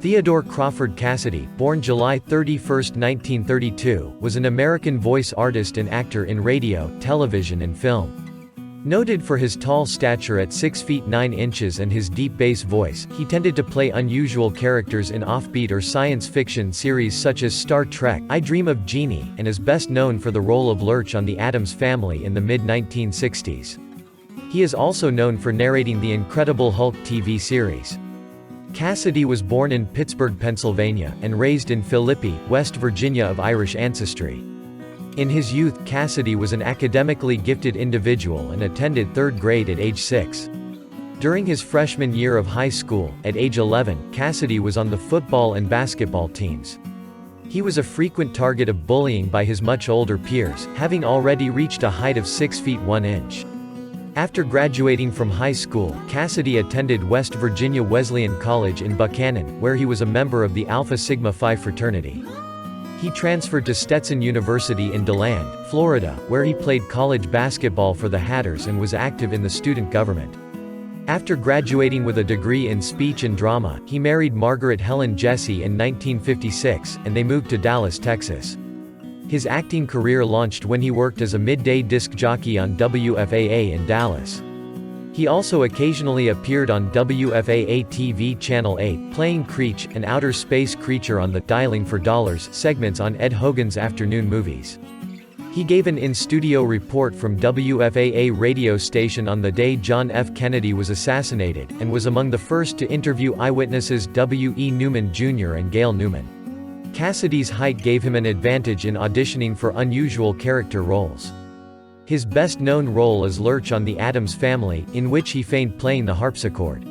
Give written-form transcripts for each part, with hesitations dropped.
Theodore Crawford Cassidy, born July 31, 1932, was an American voice artist and actor in radio, television and film. Noted for his tall stature at 6 feet 9 inches and his deep bass voice, he tended to play unusual characters in offbeat or science fiction series such as Star Trek, I Dream of Jeannie, and is best known for the role of Lurch on The Addams Family in the mid-1960s. He is also known for narrating the Incredible Hulk TV series. Cassidy was born in Pittsburgh, Pennsylvania, and raised in Philippi, West Virginia of Irish ancestry. In his youth, Cassidy was an academically gifted individual and attended 3rd grade at age 6. During his freshman year of high school, at age 11, Cassidy was on the football and basketball teams. He was a frequent target of bullying by his much older peers, having already reached a height of 6 feet 1 inch. After graduating from high school, Cassidy attended West Virginia Wesleyan College in Buchanan, where he was a member of the Alpha Sigma Phi fraternity. He transferred to Stetson University in DeLand, Florida, where he played college basketball for the Hatters and was active in the student government. After graduating with a degree in speech and drama, he married Margaret Helen Jesse in 1956, and they moved to Dallas, Texas. His acting career launched when he worked as a midday disc jockey on WFAA in Dallas. He also occasionally appeared on WFAA TV Channel 8, playing Creech, an outer space creature on the Dialing for Dollars segments on Ed Hogan's afternoon movies. He gave an in-studio report from WFAA radio station on the day John F. Kennedy was assassinated, and was among the first to interview eyewitnesses W. E. Newman Jr. and Gail Newman. Cassidy's height gave him an advantage in auditioning for unusual character roles. His best-known role is Lurch on The Addams Family, in which he feigned playing the harpsichord.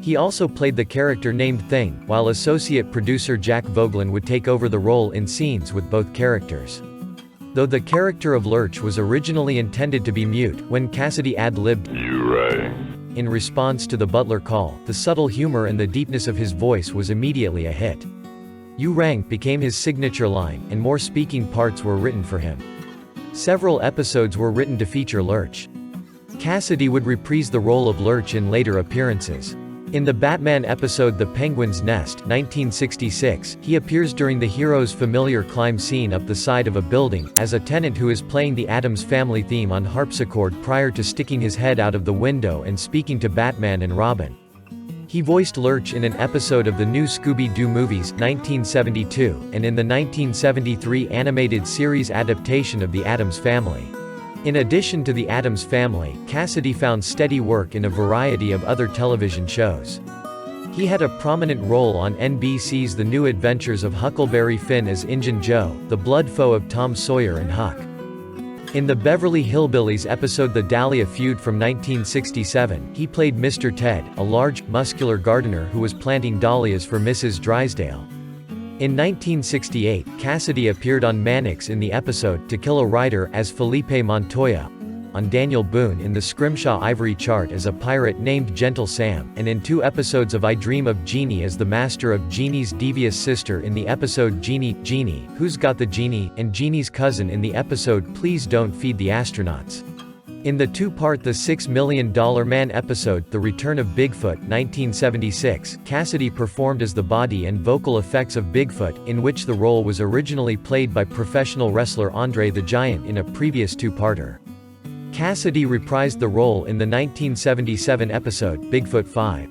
He also played the character named Thing, while associate producer Jack Vogelin would take over the role in scenes with both characters. Though the character of Lurch was originally intended to be mute, when Cassidy ad-libbed "You rang" in response to the butler call, the subtle humor and the deepness of his voice was immediately a hit. "You rang" became his signature line, and more speaking parts were written for him. Several episodes were written to feature Lurch. Cassidy would reprise the role of Lurch in later appearances. In the Batman episode The Penguin's Nest, 1966, he appears during the hero's familiar climb scene up the side of a building, as a tenant who is playing the Addams Family theme on harpsichord prior to sticking his head out of the window and speaking to Batman and Robin. He voiced Lurch in an episode of the new Scooby-Doo movies, 1972, and in the 1973 animated series adaptation of The Addams Family. In addition to The Addams Family, Cassidy found steady work in a variety of other television shows. He had a prominent role on NBC's The New Adventures of Huckleberry Finn as Injun Joe, the blood foe of Tom Sawyer and Huck. In the Beverly Hillbillies episode The Dahlia Feud from 1967, he played Mr. Ted, a large, muscular gardener who was planting dahlias for Mrs. Drysdale. In 1968, Cassidy appeared on Mannix in the episode To Kill a Writer as Felipe Montoya, on Daniel Boone in the Scrimshaw Ivory Chart as a pirate named Gentle Sam, and in 2 episodes of I Dream of Jeannie as the master of Jeannie's devious sister in the episode Jeannie, Who's Got the Genie, and Jeannie's cousin in the episode Please Don't Feed the Astronauts. In the 2-part The $6 Million Man episode The Return of Bigfoot, 1976, Cassidy performed as the body and vocal effects of Bigfoot, in which the role was originally played by professional wrestler Andre the Giant in a previous 2-parter. Cassidy reprised the role in the 1977 episode, Bigfoot 5.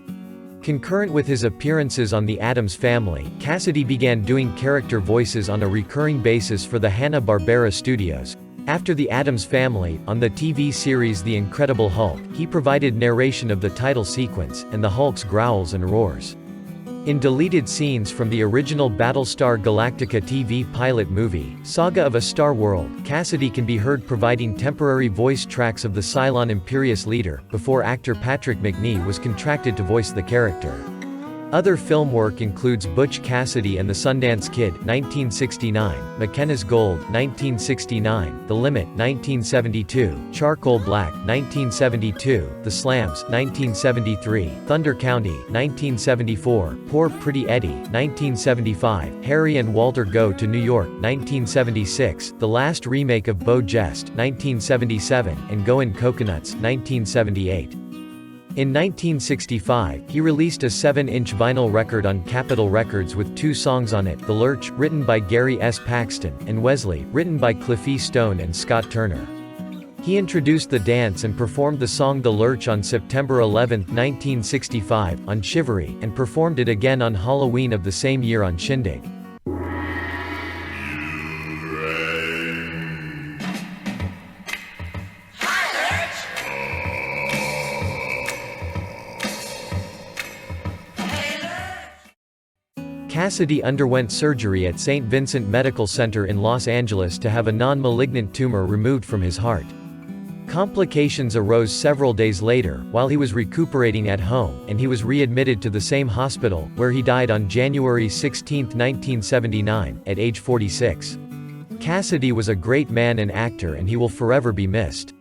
Concurrent with his appearances on The Addams Family, Cassidy began doing character voices on a recurring basis for the Hanna-Barbera Studios. After The Addams Family, on the TV series The Incredible Hulk, he provided narration of the title sequence, and the Hulk's growls and roars. In deleted scenes from the original Battlestar Galactica TV pilot movie, Saga of a Star World, Cassidy can be heard providing temporary voice tracks of the Cylon Imperius leader, before actor Patrick Macnee was contracted to voice the character. Other film work includes Butch Cassidy and the Sundance Kid, 1969, McKenna's Gold, 1969, The Limit, 1972, Charcoal Black, 1972, The Slams, 1973, Thunder County, 1974, Poor Pretty Eddie, 1975, Harry and Walter Go to New York, 1976, the last remake of Beau Geste, 1977, and Goin' Coconuts, 1978. In 1965, he released a 7-inch vinyl record on Capitol Records with 2 songs on it, The Lurch, written by Gary S. Paxton, and Wesley, written by Cliffy Stone and Scott Turner. He introduced the dance and performed the song The Lurch on September 11, 1965, on Shivery, and performed it again on Halloween of the same year on Shindig. Cassidy underwent surgery at St. Vincent Medical Center in Los Angeles to have a non-malignant tumor removed from his heart. Complications arose several days later, while he was recuperating at home, and he was readmitted to the same hospital, where he died on January 16, 1979, at age 46. Cassidy was a great man and actor, and he will forever be missed.